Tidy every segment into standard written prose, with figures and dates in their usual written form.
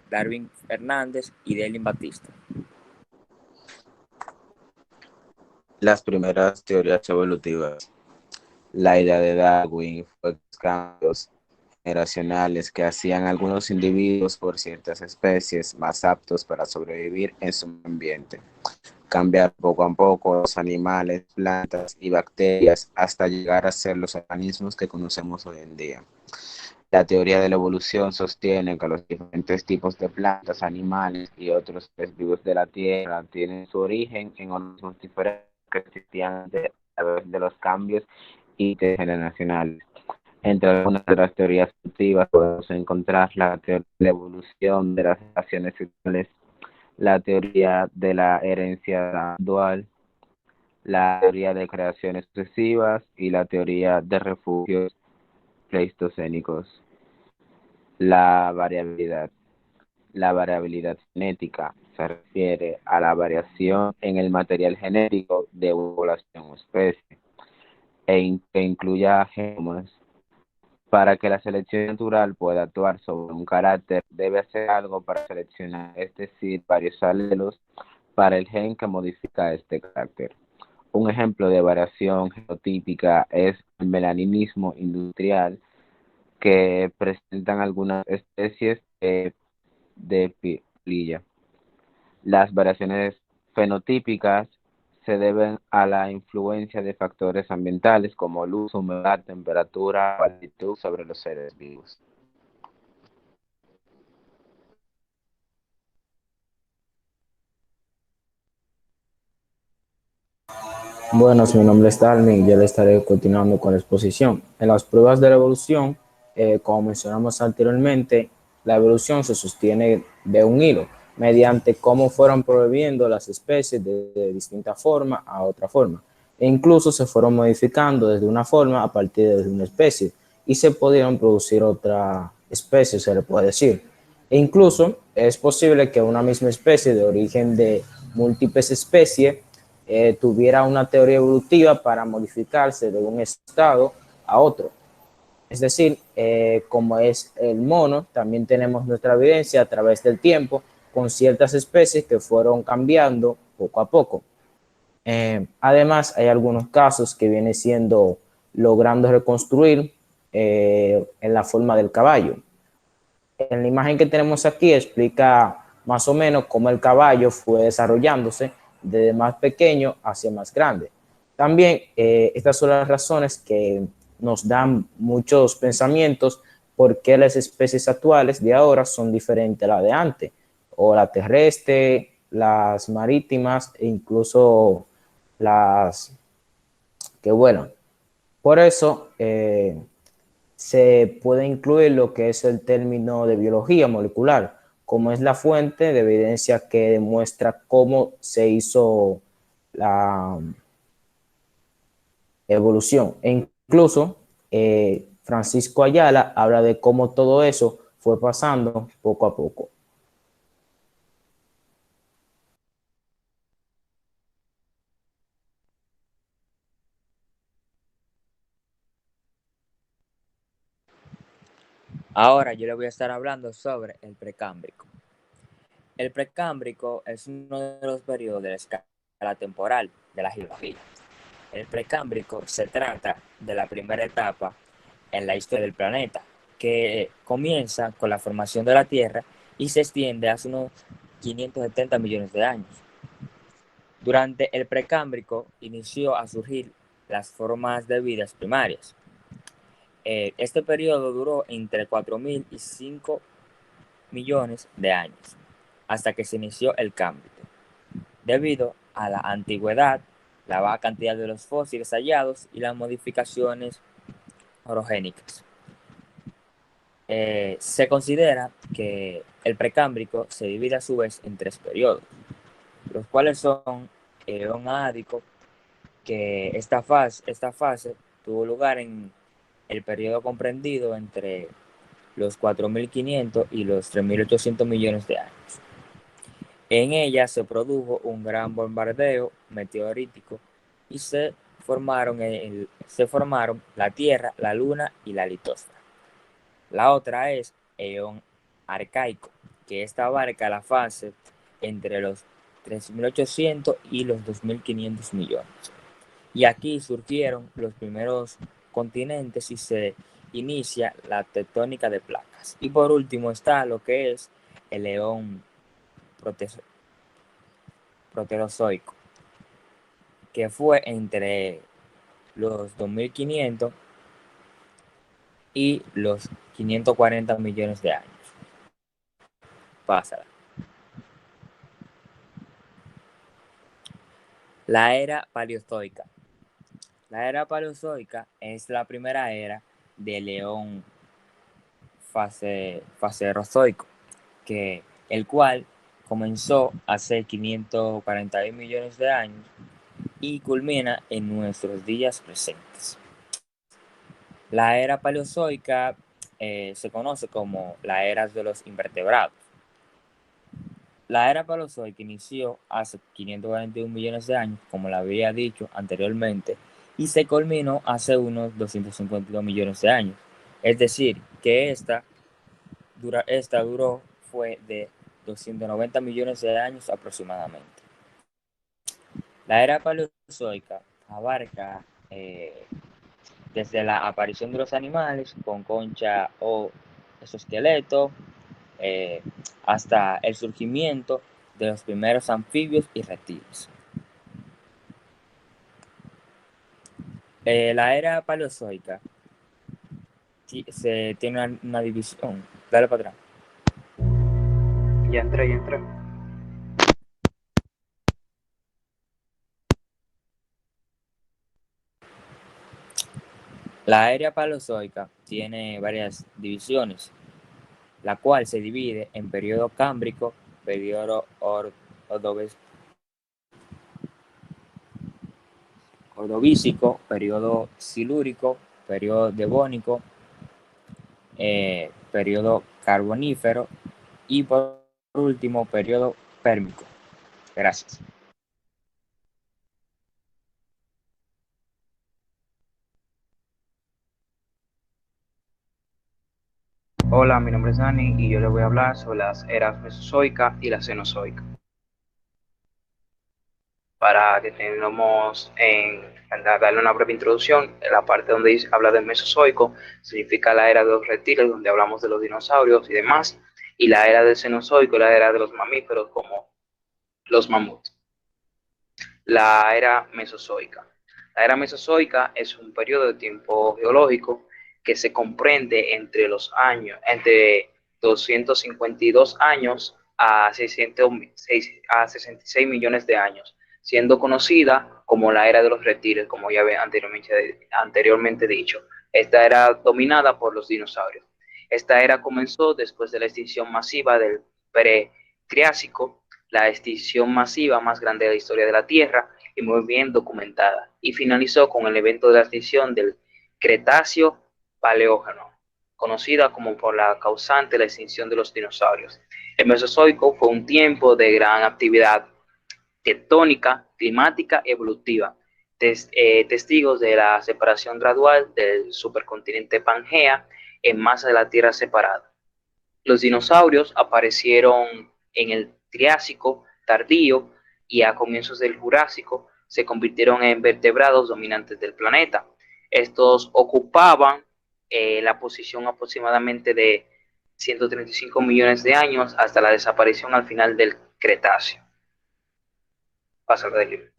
Darwin Fernández y Delin Batista. Las primeras teorías evolutivas. La idea de Darwin fue que los cambios generacionales que hacían algunos individuos por ciertas especies más aptos para sobrevivir en su ambiente. Cambiar poco a poco los animales, plantas y bacterias hasta llegar a ser los organismos que conocemos hoy en día. La teoría de la evolución sostiene que los diferentes tipos de plantas, animales y otros seres vivos de la Tierra tienen su origen en organismos diferentes que existían a través de los cambios intergeneracionales. Entre algunas de las teorías evolutivas podemos encontrar la teoría de la evolución de las relaciones sexuales, la teoría de la herencia dual, la teoría de creaciones sucesivas y la teoría de refugios pleistocénicos. La variabilidad. La variabilidad genética se refiere a la variación en el material genético de una población o especie que incluya genomas. Para que la selección natural pueda actuar sobre un carácter, debe hacer algo para seleccionar, es decir, varios alelos para el gen que modifica este carácter. Un ejemplo de variación genotípica es el melaninismo industrial que presentan algunas especies de polilla. Las variaciones fenotípicas se deben a la influencia de factores ambientales como luz, humedad, temperatura o altitud sobre los seres vivos. Buenas, mi nombre es Dalmi y yo le estaré continuando con la exposición. En las pruebas de la evolución, como mencionamos anteriormente, la evolución se sostiene de un hilo, mediante cómo fueron prohibiendo las especies de distinta forma a otra forma. E incluso se fueron modificando desde una forma a partir de una especie y se pudieron producir otra especie, se le puede decir. E incluso es posible que una misma especie de origen de múltiples especies tuviera una teoría evolutiva para modificarse de un estado a otro. Es decir, como es el mono, también tenemos nuestra evidencia a través del tiempo con ciertas especies que fueron cambiando poco a poco. Además, hay algunos casos que viene siendo logrando reconstruir en la forma del caballo. En la imagen que tenemos aquí explica más o menos cómo el caballo fue desarrollándose desde más pequeño hacia más grande. También estas son las razones que nos dan muchos pensamientos por qué las especies actuales de ahora son diferentes a las de antes, o la terrestre, las marítimas e incluso las que vuelan. Por eso se puede incluir lo que es el término de biología molecular, como es la fuente de evidencia que demuestra cómo se hizo la evolución. E incluso Francisco Ayala habla de cómo todo eso fue pasando poco a poco. Ahora yo le voy a estar hablando sobre el precámbrico. El precámbrico es uno de los periodos de la escala temporal de la geología. El precámbrico se trata de la primera etapa en la historia del planeta, que comienza con la formación de la Tierra y se extiende hace unos 570 millones de años. Durante el precámbrico inició a surgir las formas de vida primarias. Este periodo duró entre 4.000 y 5 millones de años, hasta que se inició el cambio. Debido a la antigüedad, la baja cantidad de los fósiles hallados y las modificaciones orogénicas. Se considera que el precámbrico se divide a su vez en tres periodos, los cuales son el Eón Ádico, que esta fase tuvo lugar en el periodo comprendido entre los 4.500 y los 3.800 millones de años. En ella se produjo un gran bombardeo meteorítico y se formaron la Tierra, la Luna y la litosfera. La otra es Eón arcaico, que esta abarca la fase entre los 3.800 y los 2.500 millones. Y aquí surgieron los primeros continentes y se inicia la tectónica de placas. Y por último está lo que es el eón proterozoico, que fue entre los 2.500 y los 540 millones de años. Pásala. La era paleozoica. La era paleozoica es la primera era del eón faserozoico, el cual comenzó hace 541 millones de años y culmina en nuestros días presentes. La era paleozoica se conoce como la era de los invertebrados. La era paleozoica inició hace 541 millones de años, como lo había dicho anteriormente, y se culminó hace unos 252 millones de años. Es decir, que esta duró fue de 290 millones de años aproximadamente. La era paleozoica abarca desde la aparición de los animales con concha o exoesqueleto, hasta el surgimiento de los primeros anfibios y reptiles. La era paleozoica se tiene una división. Dale para atrás. Ya entré. La era paleozoica tiene varias divisiones, la cual se divide en periodo cámbrico, periodo ordovícico, periodo silúrico, periodo devónico, periodo carbonífero y por último periodo pérmico. Gracias. Hola, mi nombre es Dani y yo les voy a hablar sobre las eras mesozoica y la cenozoica. Para detenernos en darle una breve introducción, en la parte donde habla del Mesozoico significa la era de los reptiles, donde hablamos de los dinosaurios y demás, y la era del Cenozoico, la era de los mamíferos como los mamuts. La era Mesozoica. La era Mesozoica es un periodo de tiempo geológico que se comprende entre 252 años a 66 millones de años, siendo conocida como la era de los reptiles, como ya anteriormente dicho. Esta era dominada por los dinosaurios. Esta era comenzó después de la extinción masiva del Pretriásico, la extinción masiva más grande de la historia de la Tierra y muy bien documentada, y finalizó con el evento de la extinción del Cretáceo Paleógeno, conocida como por la causante de la extinción de los dinosaurios. El Mesozoico fue un tiempo de gran actividad tectónica, climática y evolutiva, testigos de la separación gradual del supercontinente Pangea en masa de la Tierra separada. Los dinosaurios aparecieron en el Triásico tardío y a comienzos del Jurásico se convirtieron en vertebrados dominantes del planeta. Estos ocupaban la posición aproximadamente de 135 millones de años hasta la desaparición al final del Cretáceo. Pasa de libro.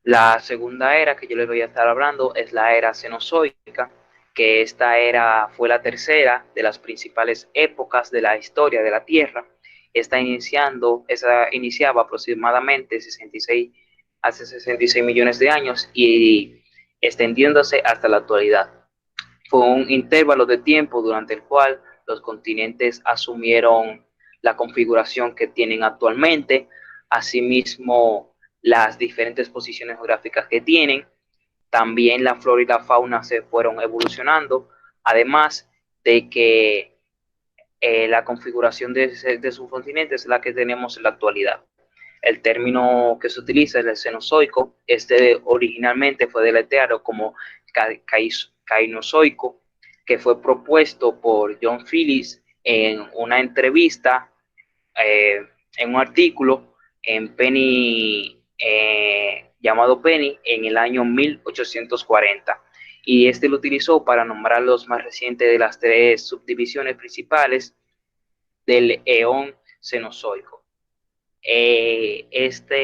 La segunda era que yo les voy a estar hablando es la era cenozoica, que esta era fue la tercera de las principales épocas de la historia de la Tierra. Esta iniciaba aproximadamente hace 66 millones de años y extendiéndose hasta la actualidad. Fue un intervalo de tiempo durante el cual los continentes asumieron la configuración que tienen actualmente, asimismo las diferentes posiciones geográficas que tienen, también la flora y la fauna se fueron evolucionando, además de que la configuración de sus continentes es la que tenemos en la actualidad. El término que se utiliza es el Cenozoico. Este originalmente fue deletreado como Cainozoico, que fue propuesto por John Phillips en una entrevista, eh, en un artículo en Penny, llamado Penny, en el año 1840. Y este lo utilizó para nombrar los más recientes de las tres subdivisiones principales del eón Cenozoico. Esta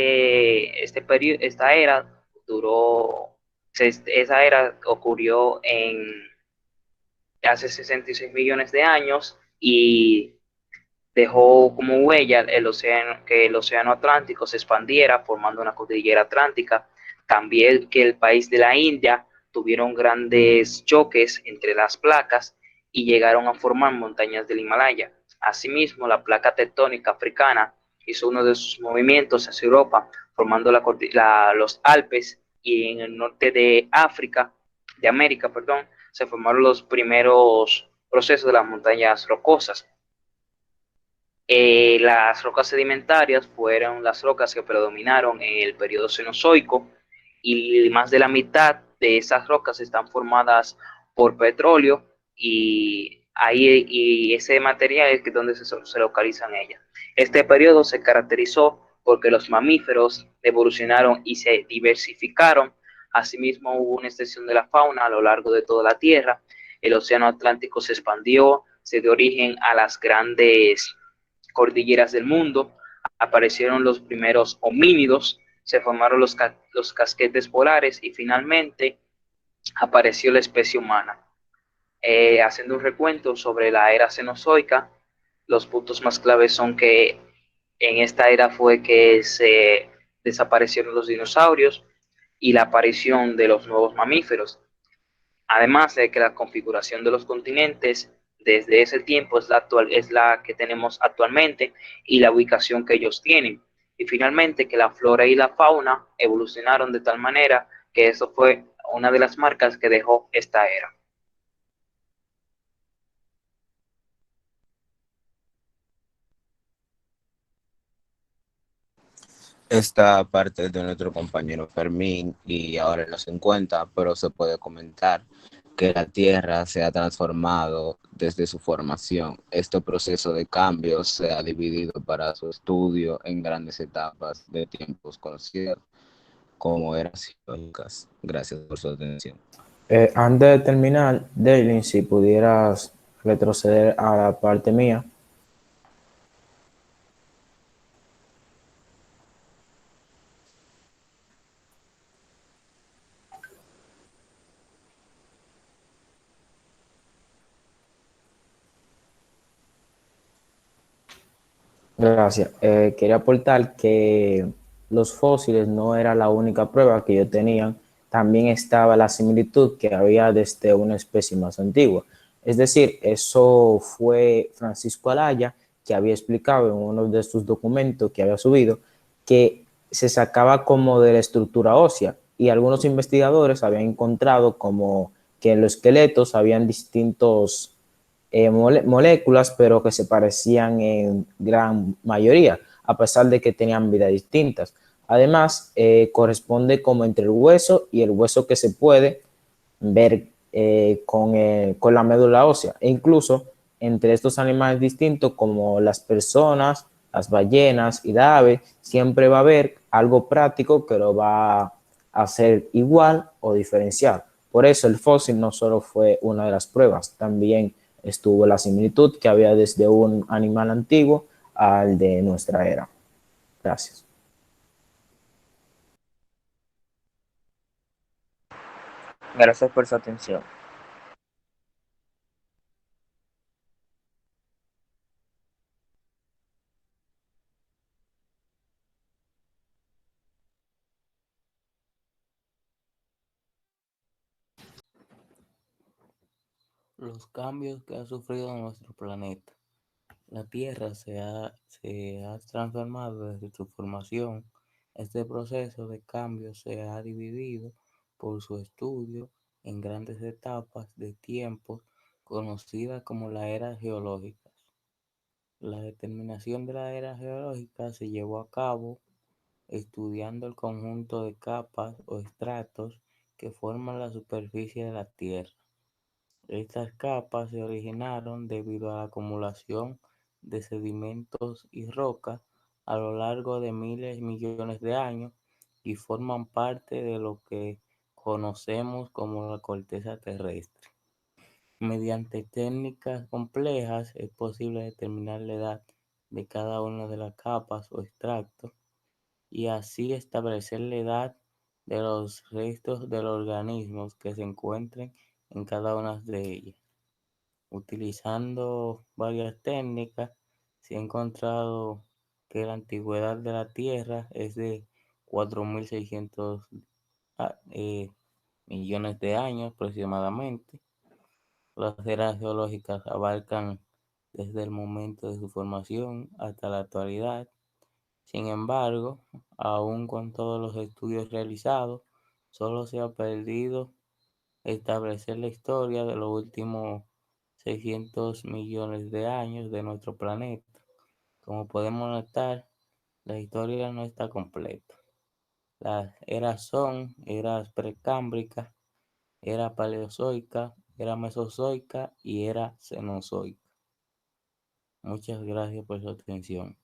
era duró, esa era ocurrió en hace 66 millones de años y dejó como huella el océano, que el océano Atlántico se expandiera formando una cordillera atlántica. También que el país de la India tuvieron grandes choques entre las placas y llegaron a formar montañas del Himalaya. Asimismo, la placa tectónica africana hizo uno de sus movimientos hacia Europa, formando los Alpes, y en el norte de África, de América, perdón, se formaron los primeros procesos de las montañas rocosas. Las rocas sedimentarias fueron las rocas que predominaron en el periodo Cenozoico, y más de la mitad de esas rocas están formadas por petróleo, y ese material es donde se localizan ellas. Este periodo se caracterizó porque los mamíferos evolucionaron y se diversificaron. Asimismo, hubo una extensión de la fauna a lo largo de toda la Tierra. El océano Atlántico se expandió, se dio origen a las grandes cordilleras del mundo, aparecieron los primeros homínidos, se formaron los casquetes polares y finalmente apareció la especie humana. Haciendo un recuento sobre la era cenozoica, los puntos más claves son que en esta era fue que se desaparecieron los dinosaurios y la aparición de los nuevos mamíferos. Además de que la configuración de los continentes desde ese tiempo es la que tenemos actualmente y la ubicación que ellos tienen. Y finalmente que la flora y la fauna evolucionaron de tal manera que eso fue una de las marcas que dejó esta era. Esta parte de nuestro compañero Fermín y ahora no se encuentra, pero se puede comentar que la Tierra se ha transformado desde su formación. Este proceso de cambio se ha dividido para su estudio en grandes etapas de tiempos conocidos como eras geológicas. Gracias por su atención. Antes de terminar, Daylin, si pudieras retroceder a la parte mía. Gracias. Quería aportar que los fósiles no era la única prueba que ellos tenían, también estaba la similitud que había desde una especie más antigua. Es decir, eso fue Francisco Alaya que había explicado en uno de sus documentos que había subido, que se sacaba como de la estructura ósea, y algunos investigadores habían encontrado como que en los esqueletos habían distintos moléculas, pero que se parecían en gran mayoría, a pesar de que tenían vidas distintas. Además, corresponde como entre el hueso y el hueso que se puede ver con la médula ósea, e incluso entre estos animales distintos como las personas, las ballenas y la ave, siempre va a haber algo práctico que lo va a hacer igual o diferenciar. Por eso el fósil no solo fue una de las pruebas, también estuvo la similitud que había desde un animal antiguo al de nuestra era. Gracias. Gracias por su atención. Los cambios que ha sufrido nuestro planeta. La Tierra se ha transformado desde su formación. Este proceso de cambio se ha dividido por su estudio en grandes etapas de tiempo conocidas como la era geológica. La determinación de la era geológica se llevó a cabo estudiando el conjunto de capas o estratos que forman la superficie de la Tierra. Estas capas se originaron debido a la acumulación de sedimentos y rocas a lo largo de miles y millones de años y forman parte de lo que conocemos como la corteza terrestre. Mediante técnicas complejas es posible determinar la edad de cada una de las capas o extractos y así establecer la edad de los restos de los organismos que se encuentren en cada una de ellas. Utilizando varias técnicas, se ha encontrado que la antigüedad de la Tierra es de 4.600 millones de años aproximadamente. Las eras geológicas abarcan desde el momento de su formación hasta la actualidad. Sin embargo, aún con todos los estudios realizados, solo se ha perdido establecer la historia de los últimos 600 millones de años de nuestro planeta. Como podemos notar, la historia no está completa. Las eras son eras precámbricas, era paleozoica, era mesozoica y era cenozoica. Muchas gracias por su atención.